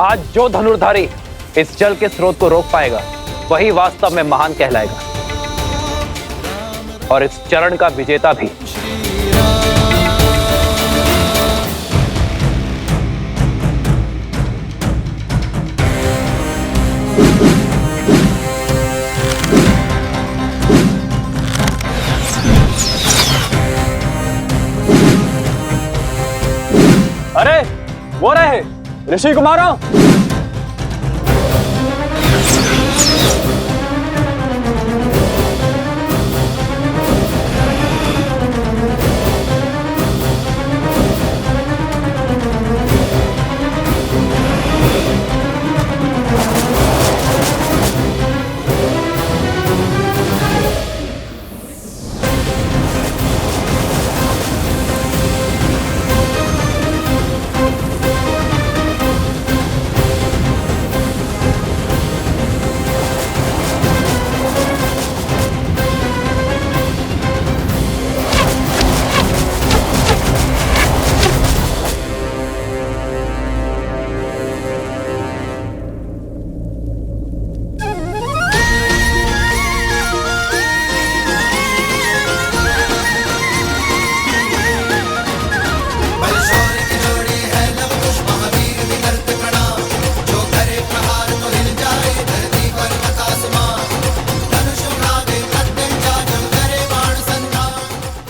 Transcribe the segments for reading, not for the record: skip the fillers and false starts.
आज जो धनुर्धारी इस जल के स्रोत को रोक पाएगा वही वास्तव में महान कहलाएगा और इस चरण का विजेता भी। अरे वो रहे ऋषि कुमारों।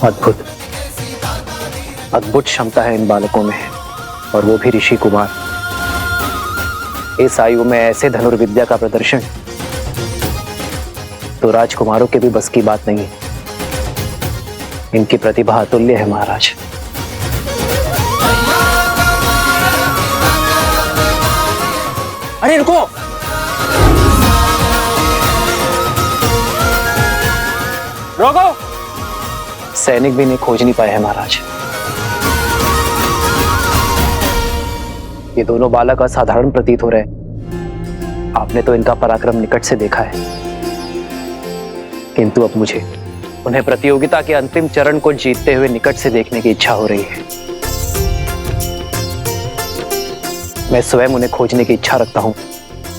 अद्भुत अद्भुत क्षमता है इन बालकों में, और वो भी ऋषि कुमार। इस आयु में ऐसे धनुर्विद्या का प्रदर्शन तो राजकुमारों के भी बस की बात नहीं। इनकी प्रतिभा अतुल्य है महाराज। अरे रुको, रोको। सैनिक भी इन्हें खोज नहीं पाए हैं महाराज। ये दोनों बालक असाधारण प्रतीत हो रहे हैं। आपने तो इनका पराक्रम निकट से देखा है, किंतु अब मुझे उन्हें प्रतियोगिता के अंतिम चरण को जीतते हुए निकट से देखने की इच्छा हो रही है। मैं स्वयं उन्हें खोजने की इच्छा रखता हूँ।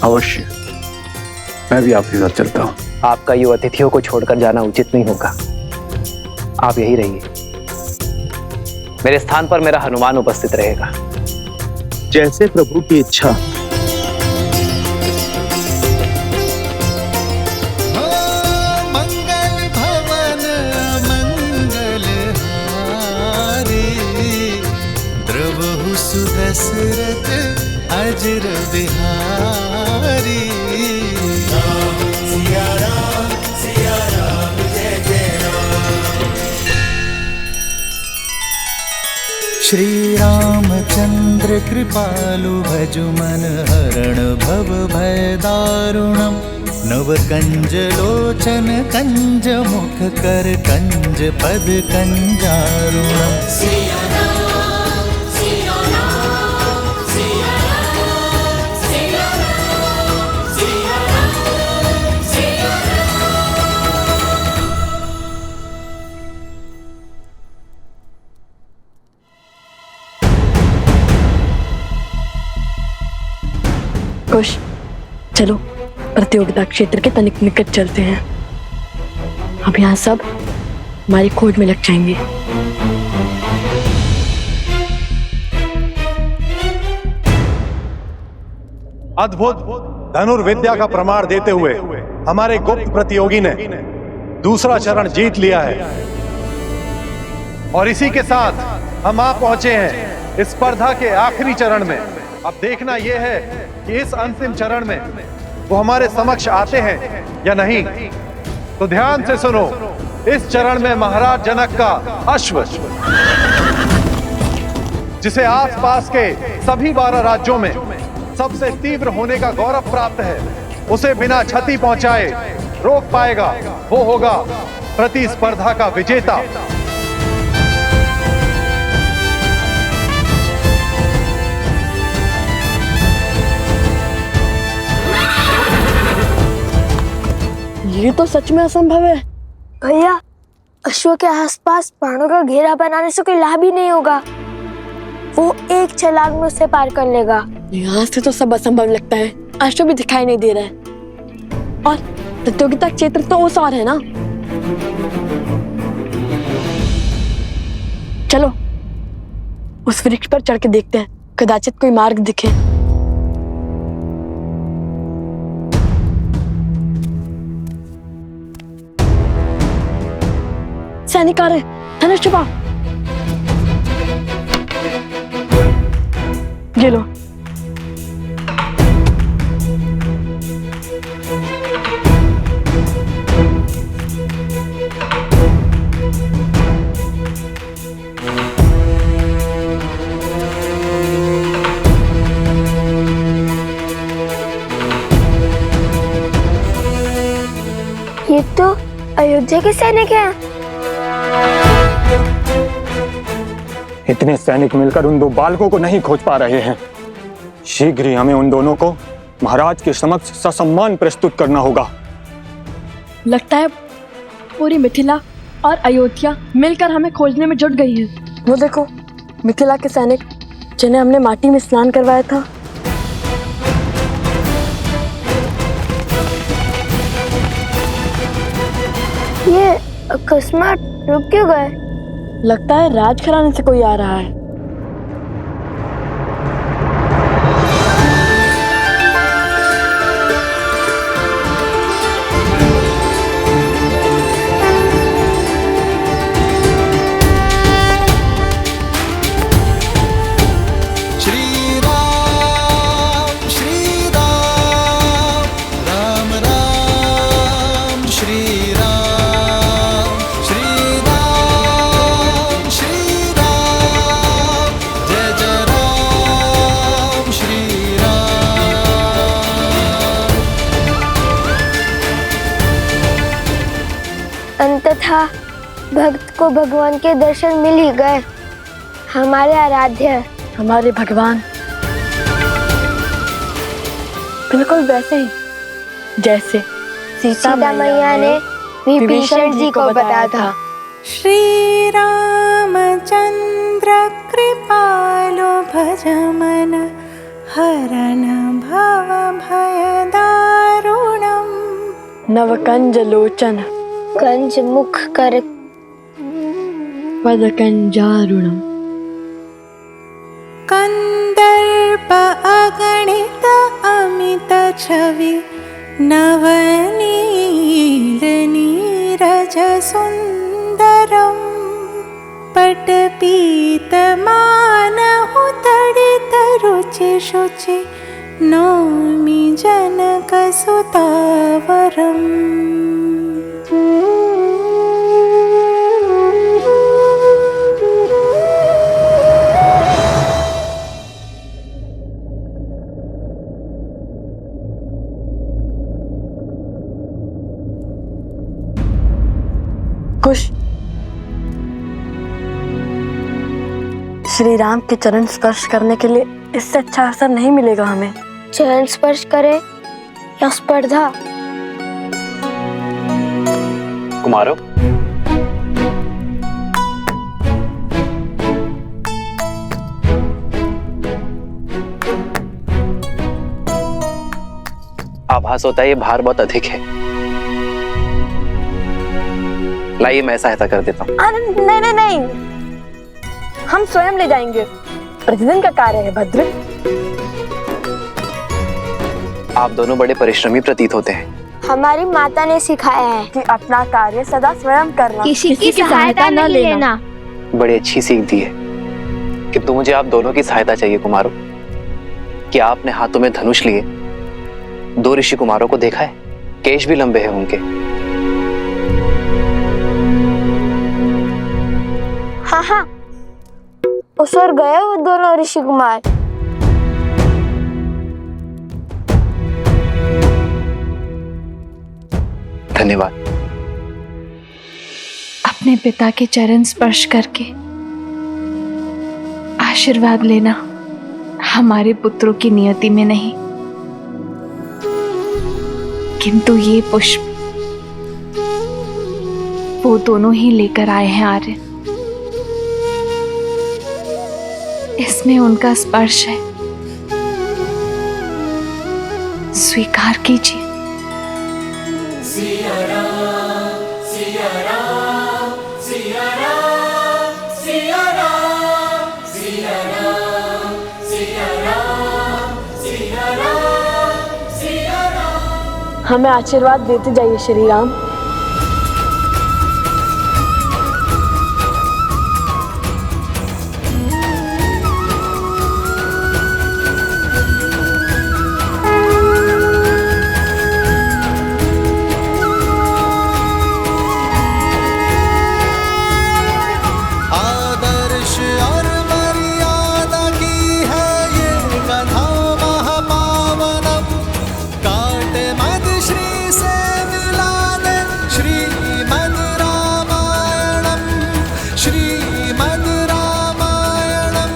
अवश्य, मैं भी आपके साथ चलता हूँ। आपका ये अतिथियों को छोड़कर जाना उचित नहीं होगा। आप यही रहिए। मेरे स्थान पर मेरा हनुमान उपस्थित रहेगा। जैसे प्रभु की इच्छा। मंगल भवन मंगल हारी, द्रवहु सुदशरथ अजर बिहारी। सिया राम जय जय राम। श्री रामचंद्र कृपालु भजु मन हरण भव भय दारुणम। नव कंज लोचन कंज मुख कर कंज पद कंजारुणम। सिया राम सिया राम सिया राम सिया राम सिया राम सिया राम। कुश, चलो प्रतियोगिता क्षेत्र के तनिक निकट चलते हैं। अब यहाँ सब हमारी खोज में लग जाएंगे। अद्भुत धनुर्विद्या का प्रमाण देते हुए हमारे गुप्त प्रतियोगी ने दूसरा चरण जीत लिया है, और इसी के साथ हम आ पहुंचे हैं इस स्पर्धा के आखिरी चरण में। अब देखना यह है कि इस अंतिम चरण में वो हमारे समक्ष आते हैं या नहीं। तो ध्यान से सुनो, इस चरण में महाराज जनक का अश्व, जिसे आसपास के सभी 12 राज्यों में सबसे तीव्र होने का गौरव प्राप्त है, उसे बिना क्षति पहुंचाए रोक पाएगा वो होगा प्रतिस्पर्धा का विजेता। ये तो सच में असंभव है। भैया, अश्व के आसपास बाणों का घेरा बनाने से कोई लाभ ही नहीं होगा। वो एक छलांग में उसे पार कर लेगा। यहाँ से तो सब असंभव लगता है। अश्व भी दिखाई नहीं दे रहा है और प्रतियोगिता क्षेत्र तो उस और है ना। चलो उस वृक्ष पर चढ़ के देखते हैं, कदाचित कोई मार्ग दिखे। सैनिक आ रहे, धनुष छुपा। ये लो। ये तो अयोध्या के सैनिक हैं। इतने सैनिक मिलकर उन दो बालकों को नहीं खोज पा रहे हैं। शीघ्र ही हमें उन दोनों को महाराज के समक्ष ससम्मान प्रस्तुत करना होगा। लगता है पूरी मिथिला और अयोध्या मिलकर हमें खोजने में जुट गई है। वो देखो, मिथिला के सैनिक जिन्हें हमने माटी में स्नान करवाया था। ये अकस्मात रुक क्यों गए? लगता है राजघराने से कोई आ रहा है। अंततः भक्त को भगवान के दर्शन मिल ही गए। हमारे आराध्य, हमारे भगवान बिल्कुल वैसे ही जैसे सीता मैया ने विभीषण जी को बताया था। श्री रामचंद्र कृपालो भज मन हरन भव भय दारुणम। नवकंज लोचन कंज मुख कर पदकंजारुणम। कंदर्प अगणित अमित छवि नवनील नीरज सुंदरम। पटपीत मानहु तडित रुचि शुचि नौमि जनक सुतावरम। कुश, श्री राम के चरण स्पर्श करने के लिए इससे अच्छा अवसर नहीं मिलेगा हमें। चरण स्पर्श करे या स्पर्धा? कुमारों, आभास होता है ये भार बहुत अधिक है। लाइए मैं सहायता कर देता हूँ। नहीं नहीं नहीं, हम स्वयं ले जाएंगे। प्रतिदिन का कार्य है भद्र। आप दोनों बड़े परिश्रमी प्रतीत होते हैं। हमारी माता ने सिखाया है कि अपना कार्य सदा स्वयं करना, किसी की सहायता न लेना। बड़ी अच्छी सीख दी है, किंतु मुझे आप दोनों की सहायता चाहिए कुमारों। क्या आपने हाथों में धनुष लिए दो ऋषि कुमारों को देखा है? केश भी लंबे हैं उनके। हाँ हाँ, उस ओर गए वो दोनों ऋषि कुमार। धन्यवाद। अपने पिता के चरण स्पर्श करके आशीर्वाद लेना हमारे पुत्रों की नियति में नहीं, किंतु ये पुष्प वो दोनों ही लेकर आए हैं आर्य। इसमें उनका स्पर्श है स्वीकार कीजिए। हमें आशीर्वाद देते जाइए श्री राम। आदर्श और मर्यादा की है ये कथा महापावनम। काट मद श्री से मिला दे श्रीमद् रामायणम, श्रीमद् रामायणम,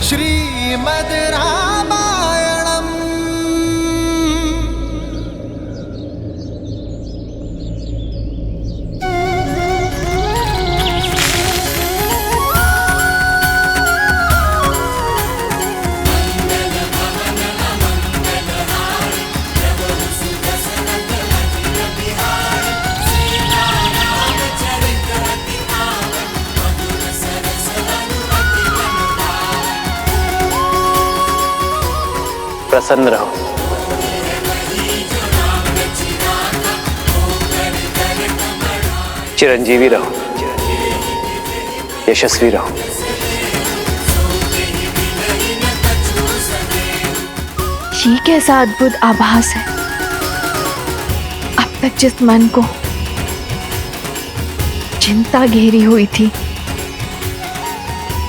श्रीमद् रामायणम। प्रसन्न रहो। चिरंजीवी रहो, यशस्वी रहो। ये कैसा अद्भुत आभास है। अब तक जिस मन को चिंता घेरी हुई थी,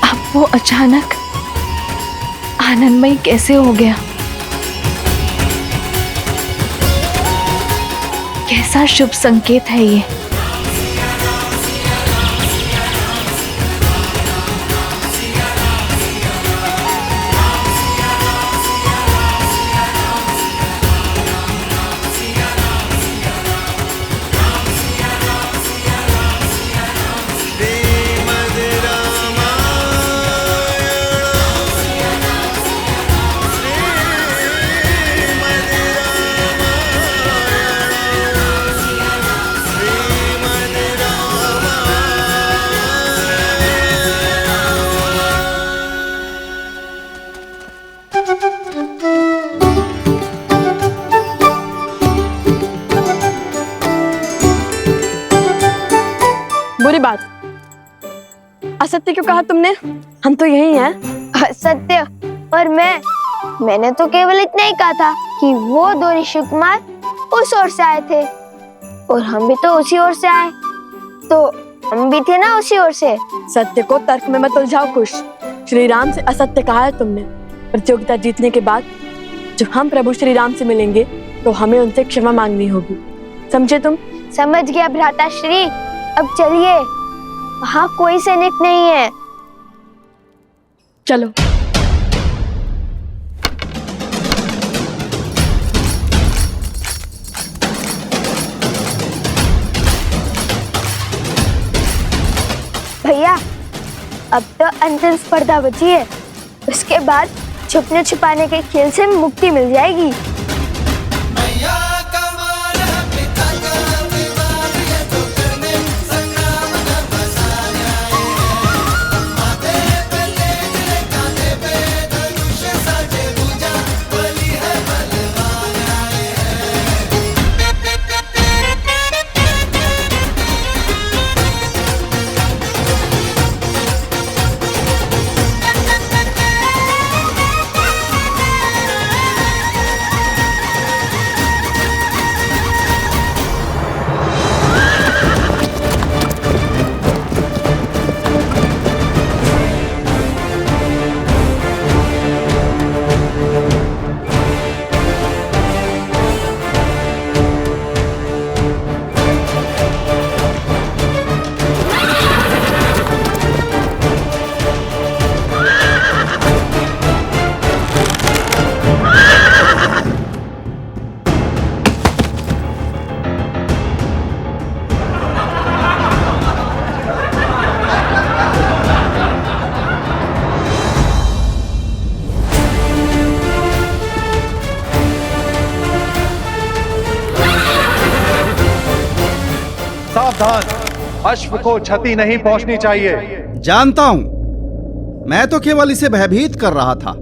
अब वो अचानक आनंदमयी कैसे हो गया। कैसा शुभ संकेत है ये। बुरी बात, असत्य क्यों कहा तुमने? हम तो यही हैं। सत्य और मैंने तो केवल इतना ही कहा था कि वो दो ऋषि कुमार उस ओर से आए थे और हम भी तो उसी ओर से आए, तो हम भी थे ना उसी ओर से। सत्य को तर्क में मत उलझाओ कुश। श्री राम से असत्य कहा है तुमने। प्रतियोगिता जीतने के बाद जब हम प्रभु श्री राम से मिलेंगे तो हमें उनसे क्षमा मांगनी होगी, समझे तुम? समझ गया भ्राता श्री। अब चलिए, वहाँ कोई सैनिक नहीं है। चलो। भैया, अब तो अंतिम स्पर्धा बची है, उसके बाद छुपने छुपाने के खेल से मुक्ति मिल जाएगी। सावधान, अश्व को क्षति नहीं पहुंचनी चाहिए। जानता हूं, मैं तो केवल इसे भयभीत कर रहा था।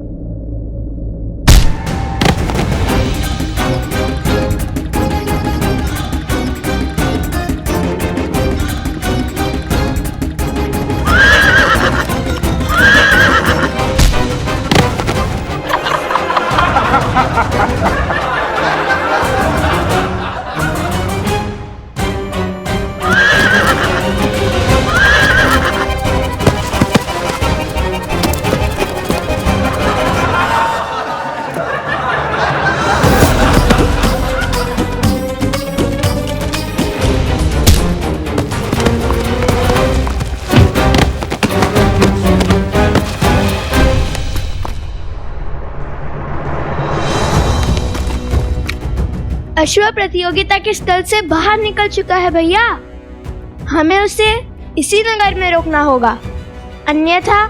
अश्व प्रतियोगिता के स्थल से बाहर निकल चुका है भैया। हमें उसे इसी नगर में रोकना होगा, अन्यथा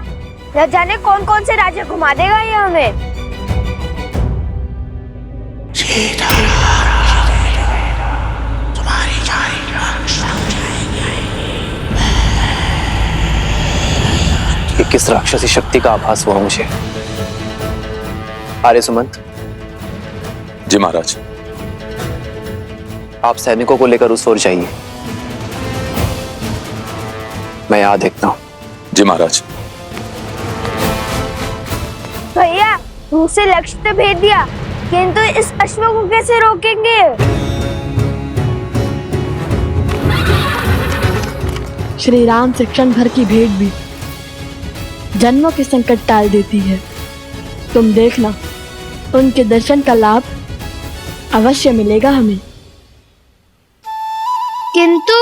न जाने कौन कौन से राज्य घुमा देगा ये हमें। ये किस राक्षसी शक्ति का आभास हुआ मुझे? आर्य सुमंत। जी महाराज। आप सैनिकों को लेकर उस ओर जाइए, मैं यहां देखता हूं। जी महाराज। भैया उसे लक्ष्य तो भेज दिया, किंतु इस अश्व को कैसे रोकेंगे? श्री राम से क्षण भर की भेंट भी जन्मों के संकट टाल देती है। तुम देखना, उनके दर्शन का लाभ अवश्य मिलेगा हमें। किंतु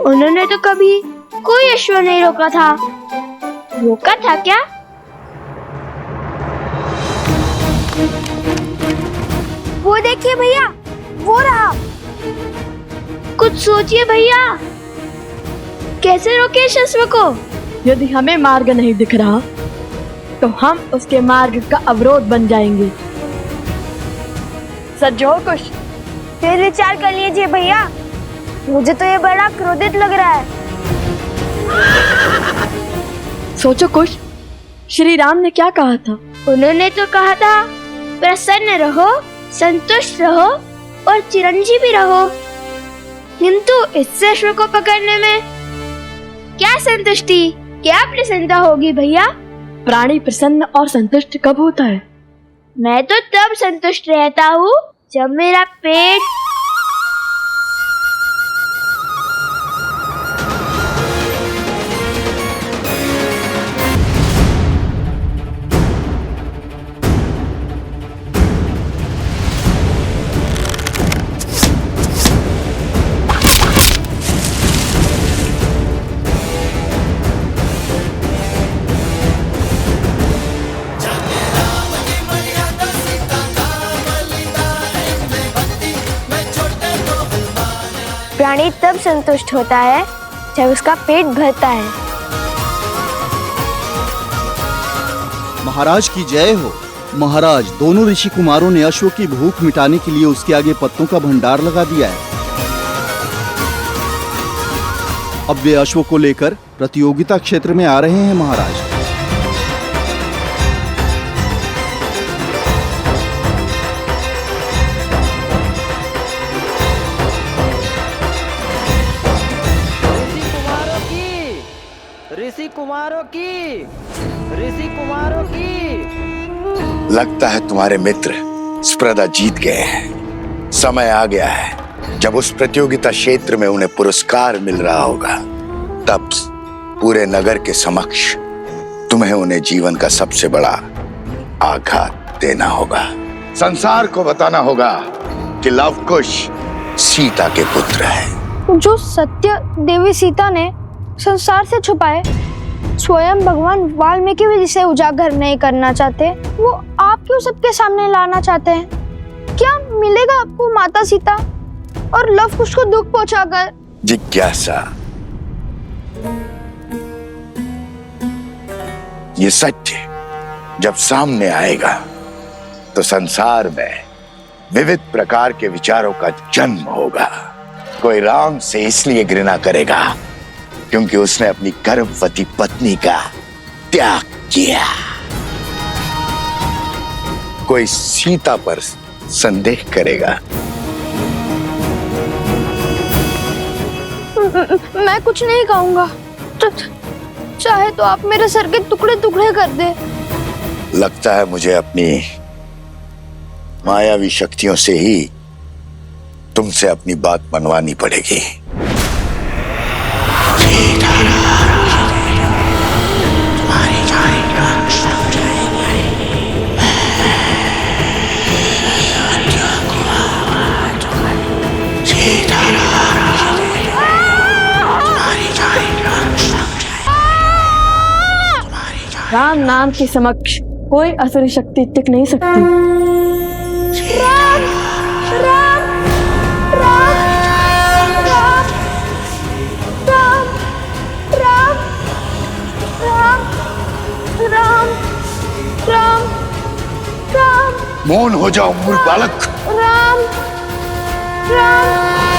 उन्होंने तो कभी कोई अश्व नहीं रोका था। रोका था क्या? वो देखिए भैया, वो रहा। कुछ सोचिए भैया, कैसे रोके इस अश्व को? यदि हमें मार्ग नहीं दिख रहा तो हम उसके मार्ग का अवरोध बन जाएंगे। सज्जो कुछ फिर विचार कर लीजिए भैया, मुझे तो ये बड़ा क्रोधित लग रहा है। सोचो कुछ, श्री राम ने क्या कहा था? उन्होंने तो कहा था प्रसन्न रहो, संतुष्ट रहो और चिरंजीवी रहो। किंतु इस अश्व को पकड़ने में क्या संतुष्टि, क्या प्रसन्नता होगी भैया? प्राणी प्रसन्न और संतुष्ट कब होता है? मैं तो तब संतुष्ट रहता हूँ जब मेरा पेट प्राणी तब संतुष्ट होता है जब उसका पेट भरता है। महाराज की जय हो। महाराज, दोनों ऋषि कुमारों ने अश्व की भूख मिटाने के लिए उसके आगे पत्तों का भंडार लगा दिया है। अब वे अश्व को लेकर प्रतियोगिता क्षेत्र में आ रहे हैं महाराज। ऋषि कुमारों की लगता है तुम्हारे मित्र स्पर्धा जीत गए हैं। समय आ गया है जब उस प्रतियोगिता क्षेत्र में उन्हें पुरस्कार मिल रहा होगा। तब पूरे नगर के समक्ष तुम्हें उन्हें जीवन का सबसे बड़ा आघात देना होगा। संसार को बताना होगा कि लवकुश सीता के पुत्र है। जो सत्य देवी सीता ने संसार से छुपाए, स्वयं भगवान वाल्मीकि भी जिसे उजागर नहीं करना चाहते, वो आप क्यों सबके सामने लाना चाहते हैं? क्या मिलेगा आपको माता सीता और लव कुश को दुख पहुंचाकर? जिज्ञासा, ये सत्य जब सामने आएगा तो संसार में विविध प्रकार के विचारों का जन्म होगा। कोई राम से इसलिए घृणा करेगा क्योंकि उसने अपनी गर्भवती पत्नी का त्याग किया। कोई सीता पर संदेह करेगा। मैं कुछ नहीं कहूंगा। चाहे तो आप मेरे सर के टुकड़े टुकड़े कर दे। लगता है मुझे अपनी मायावी शक्तियों से ही तुमसे अपनी बात मनवानी पड़ेगी। राम नाम के समक्ष कोई असुरी शक्ति टिक नहीं सकती। राम राम राम राम राम राम राम राम राम राम। मौन हो जाओ मूर्ख बालक। राम राम